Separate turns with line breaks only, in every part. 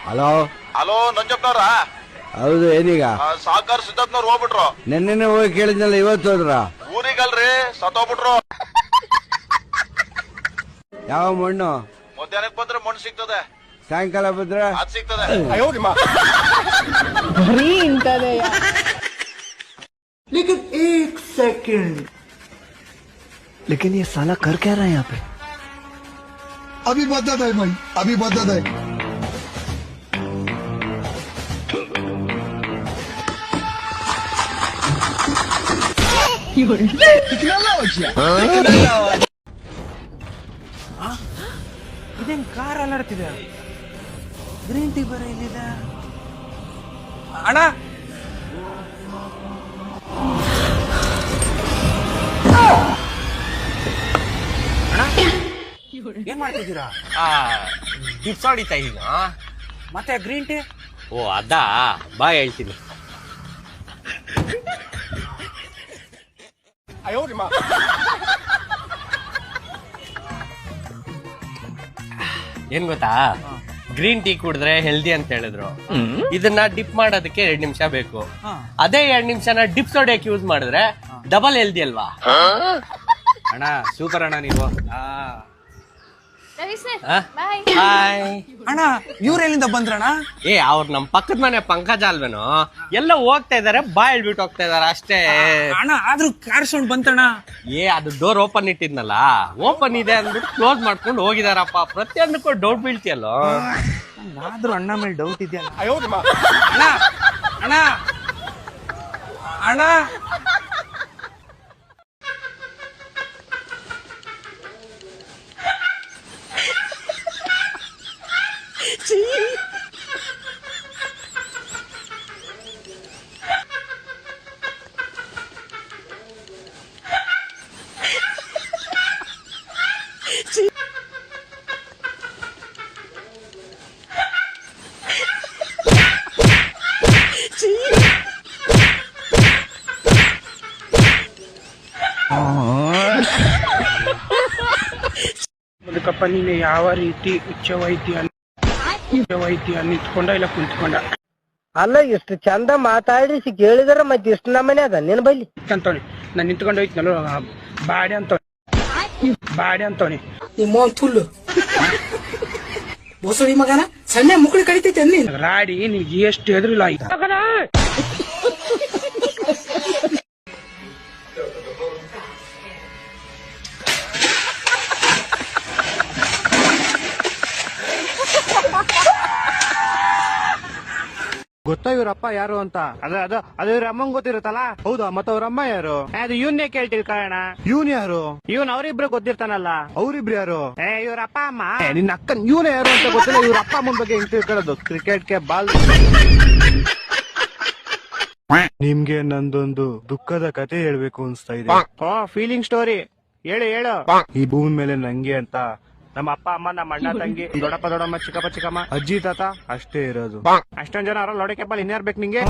Hello
hello ನಂಜಪ್ಪನವ್ರ?
ಹೌದು, ಏನೀಗ?
ಸಾವುಕಾರ ಸಿದ್ದಪ್ಪನವ್ರು ಹೋಗ್ಬಿಟ್ರು.
ನೆನ್ನೆ ಹೋಗಿ ಕೇಳಿದ್ನಲ್ಲ, ಇವತ್ತು ಹೋದ್ರ?
ಊರಿಗಲ್ರಿ, ಸತ್ತೋಗ್ಬಿಟ್ರು.
ಯಾವ ಮಣ್ಣು?
ಮಧ್ಯಾಹ್ನಕ್ಕೆ ಬಂದ್ರೆ ಮಣ್ಣು ಸಿಗ್ತದೆ,
ಸಾಯಂಕಾಲ ಬಂದ್ರೆ
ಅದ್ ಸಿಗ್ತದೆ.
ಬರೀ ಇಂತದೆ.
लेकिन एक सेकंड,
लेकिन ये साला कर क्या रहा है यहाँ पे?
अभी मदद है भाई, अभी मदद है.
ಇದೇನ್ ಕಾರ್ ಅಲ್ಲಾಡ್ತಿದೆ? ಗ್ರೀನ್ ಟೀ ಬರ ಇಲ್ಲಿದೆ ಅಣ್ಣ. ಏನ್ ಮಾಡ್ತಿದ್ದೀರಾ?
ಡಿಪ್ಸ್ ಹೊಡಿತಾ ಈಗ.
ಮತ್ತೆ ಗ್ರೀನ್ ಟೀ?
ಓ ಅದಾ, ಬಾ ಹೇಳ್ತೀನಿ. ಏನ್ ಗೊತ್ತಾ, ಗ್ರೀನ್ ಟೀ ಕುಡಿದ್ರೆ ಹೆಲ್ದಿ ಅಂತ ಹೇಳಿದ್ರು. ಇದನ್ನ ಡಿಪ್ ಮಾಡೋದಕ್ಕೆ 2 ನಿಮಿಷ ಬೇಕು. ಅದೇ 2 ನಿಮಿಷನ ಡಿಪ್ಸ್ ಹೊಡೆಯಕ್ಕೆ ಯೂಸ್ ಮಾಡಿದ್ರೆ ಡಬಲ್ ಹೆಲ್ದಿ ಅಲ್ವಾ?
ಅಣ್ಣ ಸೂಪರ್ ಅಣ್ಣ ನೀವು. ಅಣ್ಣ ಇವ್ರ ಎಲ್ಲಿಂದ ಬಂದ್ರಣ್ಣ?
ಅವ್ರು ನಮ್ ಪಕ್ಕದ ಮನೆ ಪಂಕಜ ಅಲ್ವೇನೋ, ಎಲ್ಲ ಹೋಗ್ತಾ ಇದಾರೆ, ಬಾ ಹೇಳ್ಬಿಟ್ಟು ಹೋಗ್ತಾ ಇದಾರೆ ಅಷ್ಟೇ.
ಅಣ್ಣ ಆದ್ರೂ ಕಾರ್ ಸೌಂಡ್ ಬಂತಣ್ಣ.
ಅದು ಡೋರ್ ಓಪನ್ ಇಟ್ಟಿದ್ನಲ್ಲ, ಓಪನ್ ಇದೆ ಅಂದ್ಬಿಟ್ಟು ಕ್ಲೋಸ್ ಮಾಡ್ಕೊಂಡು ಹೋಗಿದಾರಪ್ಪ. ಪ್ರತಿಯೊಂದಕ್ಕೂ ಡೌಟ್ ಬೀಳ್ತಿಯಲ್ಲೋ.
ಆದ್ರೂ ಅಣ್ಣ ಮೇಲೆ ಡೌಟ್ ಇದೆಯಲ್ಲ. ಅಣ್ಣ ಅಣ್ಣ ಅಣ್ಣ
ಅದಕ್ಕಪ್ಪ ನೀನು ಯಾವ ರೀತಿ ಉಚ್ಚ ವೈದ್ಯ ನಿಂತ್ಕೊಂಡ ಇಲ್ಲ ಕುಂತ್ಕೊಂಡ?
ಅಲ್ಲ, ಎಷ್ಟು ಚಂದ ಮಾತಾಡಿ ಕೇಳಿದ್ರ ಮತ್ತೆ ಇಷ್ಟು ನಮ್ಮನೆ ಅದ ನಿನ್ ಬೈಲಿ
ಅಂತವನಿ. ನಾನು ನಿಂತ್ಕೊಂಡು ಹೋಯ್ತನಲ್ಲ, ಬಾಡಿ ಅಂತವನಿ.
ನಿಮ್ಮ ತುಲ್ಲು ಬೋಸಡಿ ಮಗನ ಸಣ್ಣ ಮುಕ್ಕಳಿ ಕಡಿತೈತೆ ನೀನ್
ರಾಡಿ ನಿನ್ಗೆ ಎಷ್ಟು ಎದುರಿಲ್ಲ ಆಯ್ತಾ?
ಗೊತ್ತಾ ಇವ್ರಪ್ಪ ಯಾರು ಅಂತ? ಅದು ಇವ್ರ ಅಮ್ಮಂಗ್ ಗೊತ್ತಿರುತ್ತಲ್ಲ. ಹೌದಾ? ಮತ್ತ ಅವ್ರ ಅಮ್ಮ ಯಾರು? ಅದು ಇವನ್ನೇ ಕೇಳ್ತೀವಿ ಕಾರಣ. ಇವನ್ ಯಾರು? ಇವನ್ ಅವ್ರಿಬ್ರು ಗೊತ್ತಿರ್ತಾನಲ್ಲ. ಅವ್ರಿಬ್ರು ಯಾರು? ಇವ್ರ ಅಪ್ಪ ಅಮ್ಮ. ನಿನ್ನ ಅಕ್ಕನ್ ಇವನೇ ಯಾರು ಅಂತ ಗೊತ್ತಿಲ್ಲ. ಇವ್ರ ಅಪ್ಪ ಅಮ್ಮನ ಬಗ್ಗೆ ಹೆಂಗ್ ತಿಳ್ಕೊಳ್ಳೋದು? ಕ್ರಿಕೆಟ್ಗೆ ಬಾಲ್. ನಿಮ್ಗೆ ನಂದೊಂದು ದುಃಖದ ಕತೆ ಹೇಳ್ಬೇಕು ಅನ್ಸ್ತಾ ಇದೆ. ಫೀಲಿಂಗ್ ಸ್ಟೋರಿ ಹೇಳು. ಈ ಭೂಮಿ ಮೇಲೆ ನಂಗೆ ಅಂತ ನಮ್ಮ ಅಪ್ಪ ಅಮ್ಮ, ನಮ್ಮ ಅಣ್ಣ ತಂಗಿ, ದೊಡ್ಡಪ್ಪ ದೊಡ್ಡಮ್ಮ, ಚಿಕ್ಕಪ್ಪ ಚಿಕ್ಕಮ್ಮ, ಅಜ್ಜಿ ತಾತ ಅಷ್ಟೇ ಇರೋದು. ಅಷ್ಟೊಂದ್ ಜನ ಅವ್ರಲ್ಲಿ ಲೋಡಕ್ಕೆ ಬಲ್ ಇನ್ಯಾರ್ ಬೇಕು ನಿಂಗೆ?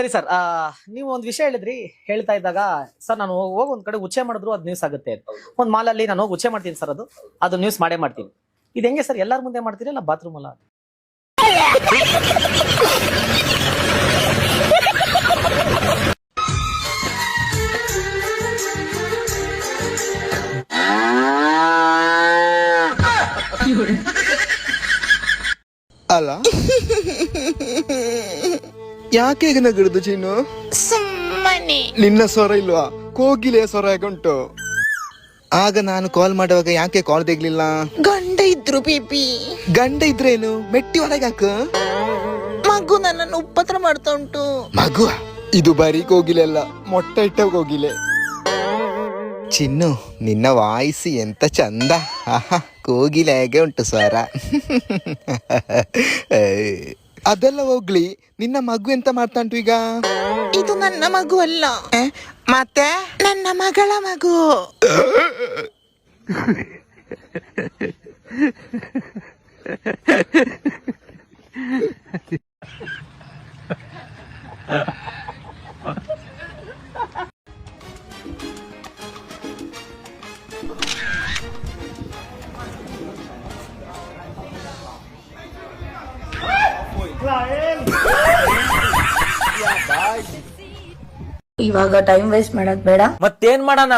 ಸರಿ ಸರ್, ನೀವು ಒಂದು ವಿಷಯ ಹೇಳ್ತಾ ಇದ್ದಾಗ ಸರ್ ನಾನು ಹೋಗಿ ಒಂದ್ ಕಡೆ ಉಚ್ಚೆ ಮಾಡಿದ್ರು ಅದು ನ್ಯೂಸ್ ಆಗುತ್ತೆ. ಒಂದ್ ಮಾಲಲ್ಲಿ ನಾನು ಹೋಗಿ ಉಚ್ಚೆ ಮಾಡ್ತೀನಿ ಸರ್, ಅದು ನ್ಯೂಸ್ ಮಾಡೇ ಮಾಡ್ತೀನಿ. ಇದು ಹೆಂಗೆ ಸರ್, ಎಲ್ಲಾರ ಮುಂದೆ ಮಾಡ್ತೀರಿ ಇಲ್ಲ ಬಾತ್ರೂಮ್ ಅಲ್ಲ?
ಅಲ್ಲ ಯಾಕೆ ಈಗ ನಗಡುದು ಚೀನು? ನಿನ್ನ ಸ್ವರ ಇಲ್ವಾ? ಕೋಗಿಲೆಯ ಸ್ವರ ಹೇಗುಂಟು? ಆಗ ನಾನು ಕಾಲ್ ಮಾಡುವಾಗ ಯಾಕೆ ಕಾಲ್ ತೆಗ್ಲಿಲ್ಲ?
ಗಂಡ ಇದ್ರು ಬೇಬಿ.
ಗಂಡ ಇದ್ರೇನು ಮೆಟ್ಟಿ ಹೊರಗೆ ಹಾಕ.
ಮಗು ನನ್ನನ್ನು ಉಪದ್ರ ಮಾಡ್ತಾ ಉಂಟು.
ಮಗು ಇದು ಬರೀ ಕೋಗಿಲೆ ಅಲ್ಲ, ಮೊಟ್ಟೆ ಇಟ್ಟ ಕೋಗಿಲೆ. ಚಿನ್ನು ನಿನ್ನ ವಾಯ್ಸ್ ಎಂತ ಚಂದ. ಆಹಾ, ಕೋಗಿಲೆ ಹೇಗೆ ಉಂಟು ಸ್ವರ. ಅದೆಲ್ಲ ಹೋಗ್ಲಿ, ನಿನ್ನ ಮಗು ಎಂತ ಮಾಡ್ತಾ ಉಂಟು ಈಗ?
ಇದು ನನ್ನ ಮಗು ಅಲ್ಲ,
ಮತ್ತೆ
ನನ್ನ ಮಗಳ ಮಗು.
ಇವಾಗ ಟೈಮ್ ವೇಸ್ಟ್ ಮಾಡೋದ್ ಬೇಡ.
ಮತ್ತೇನ್ ಮಾಡೋಣ?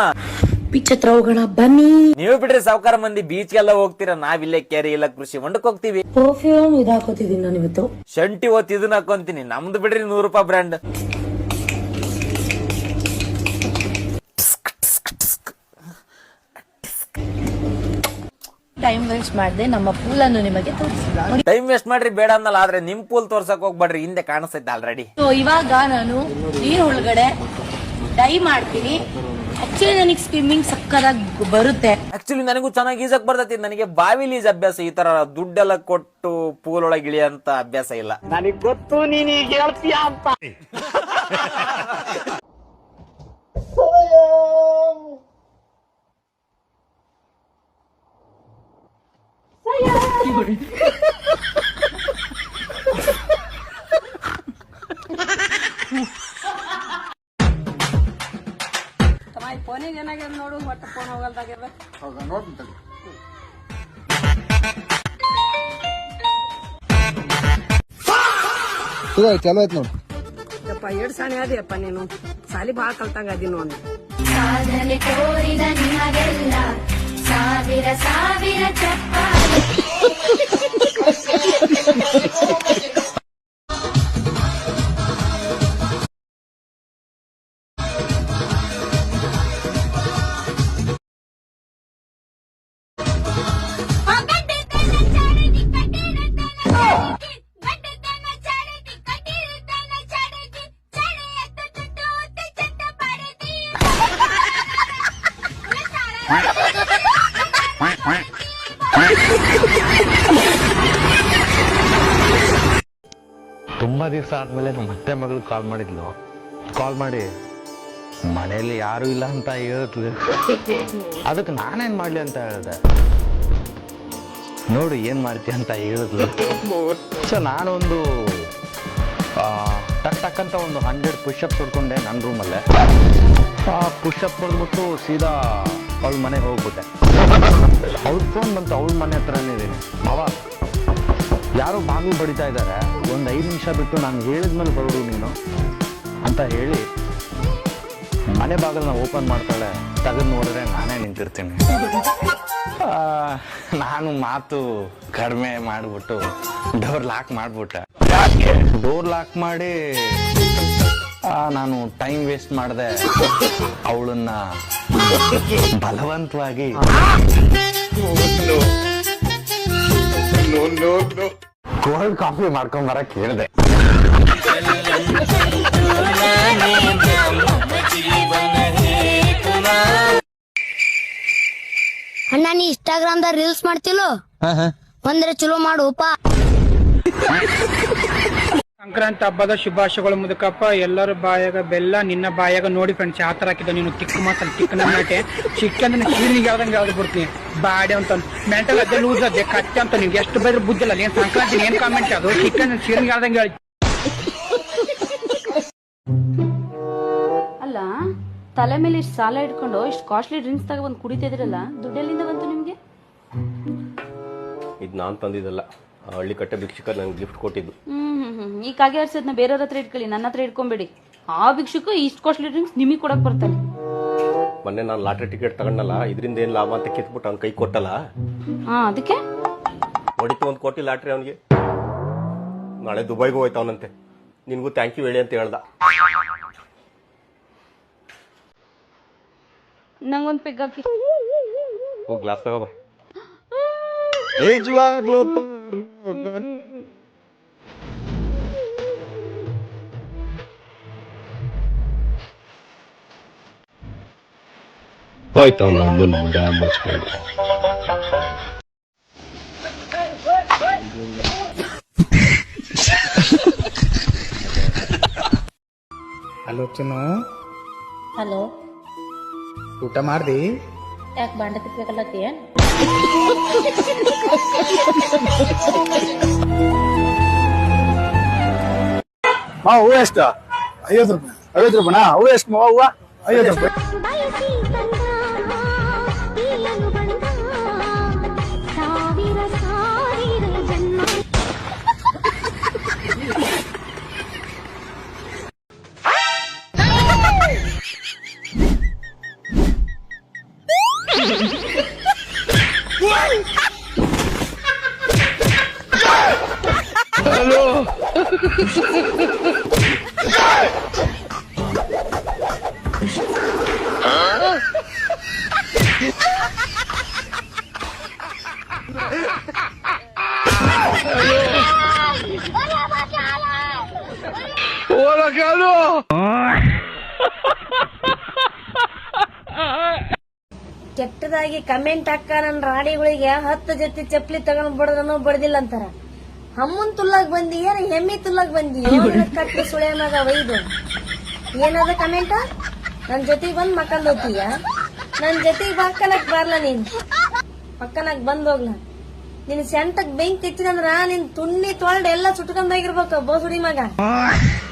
ಬೀಚ್ ಹತ್ರ ಹೋಗೋಣ ಬನ್ನಿ.
ನೀವು ಬಿಡ್ರಿ ಸಾವುಕಾರ ಮಂದಿ ಬೀಚ್ ಎಲ್ಲ ಹೋಗ್ತೀರಾ, ನಾವಿಲ್ಲೇ ಕೆರೆ ಇಲ್ಲ ಕೃಷಿ ಹೊಂಡಕ್ ಹೋಗ್ತೀವಿ.
ಪರ್ಫ್ಯೂಮ್ ಇದಾಕೋತಿದೀನಿ ನಾನು ಇವತ್ತು.
ಶಂಟಿ ಓದ್ ಇದನ್ನ ಹಾಕೊಂತೀನಿ, ನಮ್ದು ಬಿಡ್ರಿ 100 ರೂಪಾಯಿ ಬ್ರ್ಯಾಂಡ್.
ಟೈಮ್ ವೇಸ್ಟ್ ಮಾಡದೆ ನಮ್ಮ ಪೂಲ್ ಅನ್ನು ನಿಮಗೆ ತೋರಿಸಿದ.
ಟೈಮ್ ವೇಸ್ಟ್ ಮಾಡ್ರಿ ಬೇಡ ಅನ್ನಲ್ಲ, ಆದ್ರೆ ನಿಮ್ ಪೂಲ್ ತೋರ್ಸಕ್ ಹೋಗ್ಬೇಡ್ರಿ, ಹಿಂದೆ ಕಾಣಿಸ್ತೈತೆ ಆಲ್ರೆಡಿ.
ಇವಾಗ ನಾನು ನೀರ್ ಒಳಗಡೆ ಡೈ ಮಾಡ್ತೀನಿ. ಆಕ್ಚುಲಿ ನನಗೆ ಸ್ವಿಮ್ಮಿಂಗ್ ಸಕ್ಕದಾಗಿ ಬರುತ್ತೆ.
ಆಕ್ಚುಲಿ ನನಗೂ ಚೆನ್ನಾಗಿ ಈಜಕ್ ಬರ್ತೈತಿ. ನನಗೆ ಬಾವಿಲಿ ಈಜ್ ಅಭ್ಯಾಸ, ಈ ತರ ದುಡ್ಡೆಲ್ಲ ಕೊಟ್ಟು ಪೂಲ್ ಒಳಗೆ ಇಳಿಯಂತ ಅಭ್ಯಾಸ ಇಲ್ಲ. ನನಗ್ ಗೊತ್ತು ನೀನ್ ಈಗ ಹೇಳ್ತೀಯ ಅಂತ.
ಫೋನಿಗೆ ಏನಾಗ್ಯದ ನೋಡು, ಒಟ್ಟು ಫೋನ್ ಹೋಗಲ್ದಾಗ್ಯದ.
ಚಲೋ ಆಯ್ತು ನೋಡಿ.
ಯಪ್ಪ 2 ಸಾಣಿ ಅದಿಯಪ್ಪ ನೀನು, ಸಾಲಿ ಬಾಳ ಕಲ್ತಂಗ ಅದಿ ನೋಡಿ.
ಸಾಧನೆ ತೋರಿದ ನಿಮಗೆಲ್ಲ ಸಾವಿರ ಸಾವಿರ ಚಪ್ಪಾಳೆ.
ತುಂಬಾ ದಿವಸ ಆದ್ಮೇಲೆ ನಮ್ಮ ಅತ್ತೆ ಮಗಳು ಕಾಲ್ ಮಾಡಿದ್ಲು. ಕಾಲ್ ಮಾಡಿ ಮನೆಯಲ್ಲಿ ಯಾರು ಇಲ್ಲ ಅಂತ ಹೇಳಿದ್ಲು. ಅದಕ್ಕೆ ನಾನೇನ್ ಮಾಡ್ಲಿ ಅಂತ ಹೇಳಿದೆ. ನೋಡು ಏನ್ ಮಾಡ್ತೀಯ ಅಂತ ಹೇಳಿದ್ಲು. ಸೊ ನಾನೊಂದು ಟಕ್ ಅಂತ ಒಂದು 100 ಪುಷಪ್ಸ್ ಹೊಡ್ಕೊಂಡೆ ನನ್ನ ರೂಮಲ್ಲೇ. ಆ ಪುಷಪ್ ಹೊಡೆದ್ಬಿಟ್ಟು ಸೀದಾ ಅವಳ ಮನೆಗೆ ಹೋಗ್ಬಿಟ್ಟೆ. ಅವ್ಳ ಫೋನ್ ಬಂತು, ಅವಳ ಮನೆ ಹತ್ರನೇ ಇದ್ದೀನಿ. ಅವಾಗ ಯಾರೋ ಬಾಗಿಲು ಬಡಿತಾ ಇದ್ದಾರೆ. ಒಂದು 5 ನಿಮಿಷ ಬಿಟ್ಟು ನಾನು ಹೇಳಿದ್ಮೇಲೆ ಬರೋದು ನೀನು ಅಂತ ಹೇಳಿ ಮನೆ ಬಾಗಿಲನ್ನ ಓಪನ್ ಮಾಡ್ತಾಳೆ. ತೆಗೆದು ನೋಡಿದ್ರೆ ನಾನೇ ನಿಂತಿರ್ತೀನಿ. ನಾನು ಮಾತು ಕಡಿಮೆ ಮಾಡಿಬಿಟ್ಟು ಡೋರ್ ಲಾಕ್ ಮಾಡಿಬಿಟ್ಟೆ. ಡೋರ್ ಲಾಕ್ ಮಾಡಿ ನಾನು ಟೈಮ್ ವೇಸ್ಟ್ ಮಾಡಿದೆ. ಅವಳನ್ನ ಬಲವಂತವಾಗಿ ಕೋಲ್ಡ್ ಕಾಫಿ ಮಾಡ್ಕೊಂಡ್ ಬರಕ್ ಹೇಳಿದೆ.
ಅಣ್ಣ ನೀ ಇನ್ಸ್ಟಾಗ್ರಾಮ್ದಾಗ ರೀಲ್ಸ್ ಮಾಡ್ತಿಲ್ಲೋ, ಒಂದ್ರೆ ಚಲೋ ಮಾಡುವಪ್ಪ.
ಸಂಕ್ರಾಂತಿ ಹಬ್ಬದ ಶುಭಾಶಯಗಳು ಮುದುಕಪ್ಪ. ಎಲ್ಲರ ಬಾಯಾಗ ಬೆಲ್ಲ, ನಿನ್ನ ಬಾಯಾಗ ನೋಡಿ ಫ್ರೆಂಡ್ಸ್ ಯಾವ ತರ ಹಾಕಿದ ನೀನು. ತಿಕ್ಕ ಮಾತ್ರ ತಿಕ್ಕ ನಾಟೆ ಚಿಕ್ಕಂದ್ರೆ ಚೀರಿಗೆ ಯಾವ್ದಂಗೆ ಯಾವ್ದು ಬಿಡ್ತೀನಿ ಬಾಡಿ ಅಂತ ಮೆಂಟಲ್ ಅದೇ ಲೂಸ್ ಅದೇ ಕಚ್ಚ ಅಂತ. ನಿಮ್ಗೆ ಎಷ್ಟು ಬೈದ್ರೆ ಬುದ್ಧಿಲ್ಲ. ಏನ್ ಸಂಕ್ರಾಂತಿ ಏನ್ ಕಾಮೆಂಟ್ ಅದು ಚಿಕ್ಕಂದ್ರೆ ಚೀರಿಗೆ ಯಾವ್ದಂಗೆ ಹೇಳಿ
ಅಲ್ಲ, ತಲೆ ಮೇಲೆ ಇಷ್ಟು ಸಾಲ ಇಟ್ಕೊಂಡು ಇಷ್ಟು ಕಾಸ್ಟ್ಲಿ ಡ್ರಿಂಕ್ಸ್ ತಗೊಬಂದು ಕುಡಿತಿದ್ರಲ್ಲ, ದುಡ್ಡೆಲ್ಲಿಂದ ಬಂತು ನಿಮ್ಗೆ?
ಇದು ನಾನು ತಂದಿದ್ದಲ್ಲ, ಹಳ್ಳಿ ಕಟ್ಟೆ ಭಿಕ್ಷುಕ ನಂಗೆ ಗಿಫ್ಟ್ ಕೊಟ್ಟಿದ್ದು.
ಈ ಕಾಗೆ ಹರ್ಸದ್ನ ಬೇರೆಯವ್ರ ಹತ್ರ ಇಟ್ಕೊಳ್ಳಿ, ನನ್ನ ಹತ್ರ ಇಟ್ಕೊಂಬೇಡಿ. ಆ ಭಿಕ್ಷುಕ ಇಷ್ಟು ಕಾಸ್ಟ್ಲಿ ಡ್ರಿಂಕ್ಸ್ ನಿಮಗೆ ಕೊಡಕ್ ಬರ್ತಾನೆ.
ಮೊನ್ನೆ ನಾನು ಲಾಟ್ರಿ ಟಿಕೆಟ್ ತಗೊಂಡಲ್ಲ, ಇದರಿಂದ ಏನು ಲಾಭ ಅಂತ ಕಿತ್ಬಿಟ್ಟು ಅವ್ನ ಕೈ ಕೊಟ್ಟಲ್ಲ.
ಅದಕ್ಕೆ
ಹೊಡಿತು 1 ಕೋಟಿ ಲಾಟ್ರಿ ಅವನಿಗೆ. ನಾಳೆ ದುಬೈಗೂ ಹೋಯ್ತವನಂತೆ. ನಿನ್ಗೂ ಥ್ಯಾಂಕ್ ಯು ಹೇಳಿ ಅಂತ ಹೇಳ್ದ.
ನಂಗೊಂದು ಪೆಗ್ ಹಾಕಿ.
ಹೋಗಿ ಗ್ಲಾಸ್ ತಗೋಬ. ಹೋಯ್ತು
ಹಲೋ ಚಿನ್ನು,
ಹಲೋ,
ಊಟ ಮಾಡ್ದಿ?
ಯಾಕೆ ಬಾಂಡೆ ತಿಕ್ಬೇಕಲ್ಲತ್ತೀಯ?
ಹೂವು ಎಷ್ಟು? 50 ರೂಪಾಯಿ. 50 ರೂಪಾಯಿನಾ? ಹೂವು ಎಷ್ಟು ಮಾವ? ಹೂವು 50 ರೂಪಾಯಿ.
ಕೆಟ್ಟದಾಗಿ ಕಮೆಂಟ್ ಹಾಕ ನನ್ನ ರಾಡಿಗಳಿಗೆ 10 ಜೊತೆ ಚಪ್ಪಲಿ ತಗೊಂಡ್ ಬಡದನೋ ಬಡ್ದಿಲ್ಲ ಅಂತಾರ. ಹಮ್ಮನ್ ತುಲ್ಲಾಗ್ ಬಂದಿ, ಏನ ಹೆಮ್ಮಿ ತುಲ್ಲಾಗ್ ಬಂದಿ? ಕಟ್ಟ ಸುಳೆ ಮಗ ವೈದು ಏನದ ಕಮೆಂಟ? ನನ್ ಜೊತೆಗೆ ಬಂದ್ ಮಕ್ಕಂದ್ ಹೋಗ್ತೀಯ? ನನ್ ಜೊತೆಗೆ ಬಾಕಲಕ್ ಬಾರ್ಲ ನೀನ್, ಪಕ್ಕನಾಗ್ ಬಂದ್ ಹೋಗ್ಲ. ನಿನ್ ಸೆಂಟಕ್ ಬೆಂಕಿ ಹೆಚ್ಚಿದಂದ್ರ ನಿನ್ ತುಣ್ಣಿ ತೊಳ್ದ ಎಲ್ಲ ಸುಟ್ಕೊಂಡಾಗಿರ್ಬೇಕು ಬೋಸುಡಿ ಮಗ.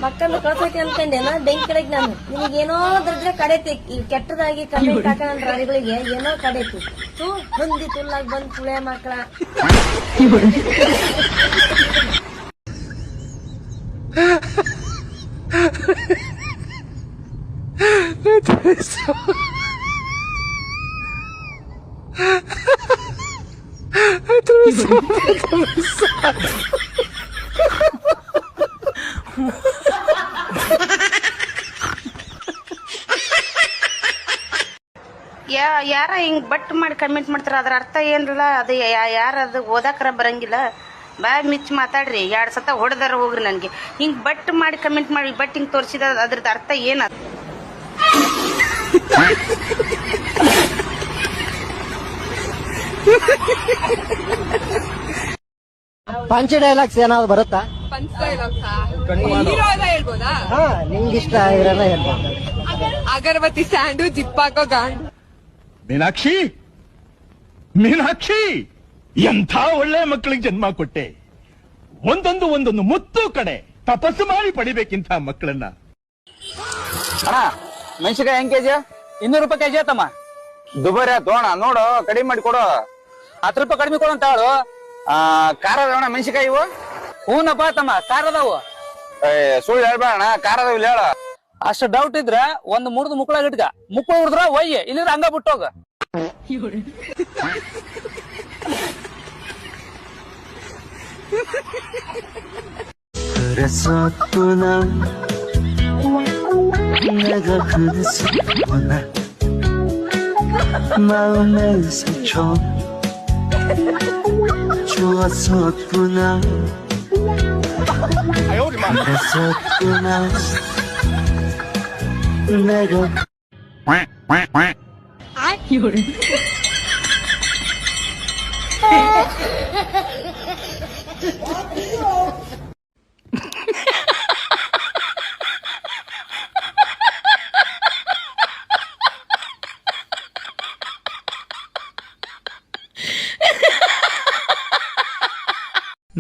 ಮಕ್ಕಂದು ಕಳ್ಸೈತಿ ಅನ್ಕೊಂಡೇನ ಬೆಂಕಿ ಕಡೆಗ್ ನಾನು. ನಿನಗೇನೋ ದರ್ಜೆ ಕಡೆತಿ, ಈ ಕೆಟ್ಟದಾಗಿ ಕಮೆಂಟ್ ಹಾಕ ನನ್ನ ರಾಡಿಗಳಿಗೆ ಏನೋ ಕಡೆತಿ. ತೂ ಬಂದಿ ತುಲ್ಲಾಗ್ ಬಂದ್ ಸುಳೆ ಮಕ್ಕಳ. ಯಾರ ಹಿಂಗ್ ಬಟ್ ಮಾಡಿ ಕಮೆಂಟ್ ಮಾಡ್ತಾರ, ಅದ್ರ ಅರ್ಥ ಏನ್ರಲ್ಲ? ಅದು ಯಾರ ಅದು ಓದಾಕರ ಬರಂಗಿಲ್ಲ. ಬಾಯ್ ಮಿಚ್ ಮಾತಾಡ್ರಿ, 2 ಸತ ಹೊಡೆದಾರ ಹೋಗ್ರಿ. ನನ್ಗೆ ಹಿಂಗ್ ಬಟ್ ಮಾಡಿ ಕಮೆಂಟ್ ಮಾಡಿ ಬಟ್ ಹಿಂಗ್ ತೋರಿಸಿದ ಅದ್ರದ್ದು ಅರ್ಥ ಏನ?
ಪಂಚ ಡೈಲಾಗ್ಸ್ ಏನಾದ್ರು ಬರುತ್ತಾ? ನಿಮ್ಗೆ ಇಷ್ಟ ಆಗಿರೋನ ಹೇಳ್ಬೋದು.
ಅಗರಬತ್ತಿ ಸ್ಟ್ಯಾಂಡು, ಜಿಪ್ಪಾಕೋ ಗಾಂಡು.
ಮೀನಾಕ್ಷಿ, ಮೀನಾಕ್ಷಿ, ಎಂಥ ಒಳ್ಳೆ ಮಕ್ಕಳಿಗೆ ಜನ್ಮ ಕೊಟ್ಟೆ. ಒಂದೊಂದು ಮುತ್ತು ಕಡೆ ತಪಸ್ಸು ಮಾಡಿ ಪಡಿಬೇಕಿಂತ ಮಕ್ಕಳನ್ನ.
ಅಣ್ಣ, ಮೆಣಸಿನಕಾಯಿ ಹೆಂಗ್ ಕೆಜಿ? 200 ರೂಪಾಯಿ ಕೆಜಿ ಆತಮ್ಮ. ದುಬಾರಿ ಆತು ಅಣ್ಣ, ನೋಡು ಕಡಿಮೆ ಮಾಡಿ ಕೊಡು. 10 ರೂಪಾಯಿ ಕಡಿಮೆ ಕೊಡು ಅಂತ ಹೇಳು. ಖಾರ ಅದಾವಣ್ಣ ಮೆಣಸಿನಕಾಯಿ ಇವು? ಹೂನಪ್ಪ ತಮ್ಮ, ಖಾರ ಅದಾವು. ಸುಳ್ಳು ಹೇಳ್ಬೇಡ ಅಣ್ಣ, ಖಾರ ಅದಾವ ಇಲ್ಲಿ ಹೇಳ. ಅಷ್ಟು ಡೌಟ್ ಇದ್ರ ಒಂದ್ ಮುರಿದು ಮುಕ್ಕಳಾಗ ಇಟ್ಕ, ಮುಕ್ಕಳ ಹುಡಿದ್ರ ಒಯ್ಯ, ಇಲ್ಲಿದ್ರೆ ಹಂಗ ಬಿಟ್ಟೋಗ.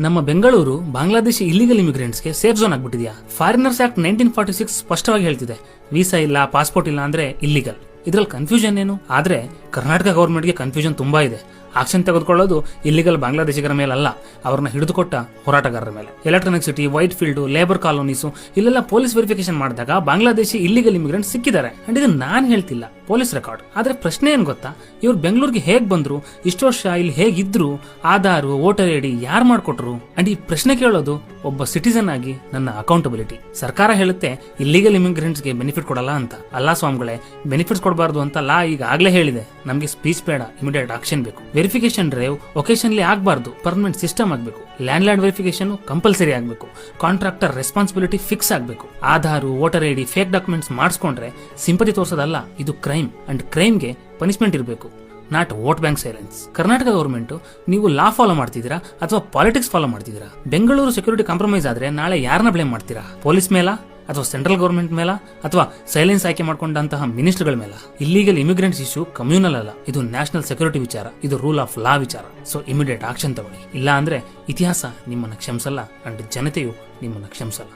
ನಮ್ಮ ಬೆಂಗಳೂರು ಬಾಂಗ್ಲಾದೇಶಿ ಇಲ್ಲಿಗಲ್ ಇಮಿಗ್ರೆಂಟ್ಸ್ಗೆ ಸೇಫ್ ಝೋನ್ ಆಗ್ಬಿಟ್ಟಿದ್ಯಾ? ಫಾರಿನರ್ಸ್ ಆಕ್ಟ್ 1946 ಸ್ಪಷ್ಟವಾಗಿ ಹೇಳ್ತಿದೆ, ವೀಸಾ ಇಲ್ಲ, ಪಾಸ್ಪೋರ್ಟ್ ಇಲ್ಲ ಅಂದ್ರೆ ಇಲ್ಲಿಗಲ್. ಇದ್ರಲ್ಲಿ ಕನ್ಫ್ಯೂಷನ್ ಏನು? ಆದ್ರೆ ಕರ್ನಾಟಕ ಗವರ್ಮೆಂಟ್ಗೆ ಕನ್ಫ್ಯೂಷನ್ ತುಂಬಾ ಇದೆ. ಆಕ್ಷನ್ ತೆಗೆದುಕೊಳ್ಳೋದು ಇಲ್ಲಿಗಲ್ ಬಾಂಗ್ಲಾದೇಶಿಗರ ಮೇಲಲ್ಲ, ಅವ್ರನ್ನ ಹಿಡಿದುಕೊಟ್ಟ ಹೋರಾಟಗಾರರ ಮೇಲೆ. Electronic City, Whitefield, labour colonies ಇಲ್ಲೆಲ್ಲ ಪೊಲೀಸ್ ವೆರಿಫಿಕೇಶನ್ ಮಾಡಿದಾಗ ಬಾಂಗ್ಲಾದೇಶಿ ಇಲ್ಲಿಗಲ್ ಇಮಿಗ್ರೆಂಟ್ ಸಿಕ್ಕಿದ್ದಾರೆ. ಅಂಡ್ ಇದು ನಾನ್ ಹೇಳ್ತಿಲ್ಲ, ಪೊಲೀಸ್ ರೆಕಾರ್ಡ್. ಆದ್ರೆ ಪ್ರಶ್ನೆ ಏನ್ ಗೊತ್ತಾ, ಇವ್ರು ಬೆಂಗಳೂರಿಗೆ ಹೇಗ್ ಬಂದ್ರು, ಇಷ್ಟು ವರ್ಷ ಇಲ್ಲಿ ಹೇಗಿದ್ರು, ಆಧಾರ್, ವೋಟರ್ ಐಡಿ ಯಾರು ಮಾಡ್ಕೊಟ್ರು? ಅಂಡ್ ಈ ಪ್ರಶ್ನೆ ಕೇಳೋದು ಒಬ್ಬ ಸಿಟಿಸನ್ ಆಗಿ ನನ್ನ ಅಕೌಂಟಬಿಲಿಟಿ. ಸರ್ಕಾರ ಹೇಳುತ್ತೆ ಇಲ್ಲಿಗಲ್ ಇಮಿಗ್ರೆಂಟ್ಸ್ಗೆ ಬೆನಿಫಿಟ್ ಕೊಡಲ್ಲ ಅಂತ. ಅಲ್ಲ ಸ್ವಾಮಿಗಳೇ, ಬೆನಿಫಿಟ್ಸ್ ಕೊಡಬಾರ್ದು ಅಂತ ಲಾ ಈಗಾಗಲೇ ಹೇಳಿದೆ. ನಮಗೆ ಸ್ಪೀಚ್ ಬೇಡ, ಇಮಿಡಿಯೇಟ್ ಆಕ್ಷನ್ ಬೇಕು. ವೆರಿಫಿಕೇಶನ್ ಡ್ರೈವ್ ಒಕೇಶನ್ಲಿ ಆಗಬಾರ್ದು, ಪರ್ಮನೆಂಟ್ ಸಿಸ್ಟಮ್ ಆಗಬೇಕು. ಲ್ಯಾಂಡ್ ವೆರಿಫಿಕೇಶನ್ ಕಂಪಲ್ಸರಿ ಆಗಬೇಕು. ಕಾಂಟ್ರಾಕ್ಟರ್ ರೆಸ್ಪಾನ್ಸಿಬಿಲಿಟಿ ಫಿಕ್ಸ್ ಆಗಬೇಕು. Aadhaar, voter ID, fake documents ಮಾಡಿಸ್ಕೊಂಡ್ರೆ ಸಿಂಪತಿ ತೋರಿಸೋದಲ್ಲ, ಇದು ಕ್ರೈಮ್. ಅಂಡ್ ಕ್ರೈಮ್ಗೆ ಪನಿಷ್ಮೆಂಟ್ ಇರಬೇಕು, not vote bank silence. Karnataka government ನೀವು ಲಾ ಫಾಲೋ ಮಾಡ್ತಿದ್ದೀರಾ ಅಥವಾ ಪಾಲಿಟಿಕ್ಸ್ ಫಾಲೋ ಮಾಡ್ತಿದ್ದೀರಾ? ಬೆಂಗಳೂರು ಸೆಕ್ಯೂರಿಟಿ ಕಾಂಪ್ರಮೈಸ್ ಆದ್ರೆ ನಾಳೆ ಯಾರನ್ನ ಬ್ಲೇಮ್ ಮಾಡ್ತೀರಾ? ಪೊಲೀಸ್ ಮೇಲ ಅಥವಾ ಸೆಂಟ್ರಲ್ ಗವರ್ಮೆಂಟ್ ಮೇಲ ಅಥವಾ ಸೈಲೆನ್ಸ್ ಆಯ್ಕೆ ಮಾಡ್ಕೊಂಡಂತಹ ಮಿನಿಸ್ಟರ್ಗಳ ಮೇಲ? ಇಲ್ಲಿಗಲ್ ಇಮಿಗ್ರೆಂಟ್ಸ್ ಇಶ್ಯೂ ಕಮ್ಯೂನಲ್ ಅಲ್ಲ, ಇದು ನ್ಯಾಷನಲ್ ಸೆಕ್ಯೂರಿಟಿ ವಿಚಾರ, ಇದು ರೂಲ್ ಆಫ್ ಲಾ ವಿಚಾರ. ಸೊ ಇಮಿಡಿಯೇಟ್ ಆಕ್ಷನ್ ತಗೊಳ್ಳಿ, ಇಲ್ಲ ಅಂದ್ರೆ ಇತಿಹಾಸ ನಿಮ್ಮನ್ನ ಕ್ಷಮಿಸಲ್ಲ ಅಂಡ್ ಜನತೆಯು ನಿಮ್ಮನ್ನ ಕ್ಷಮಿಸಲ್ಲ.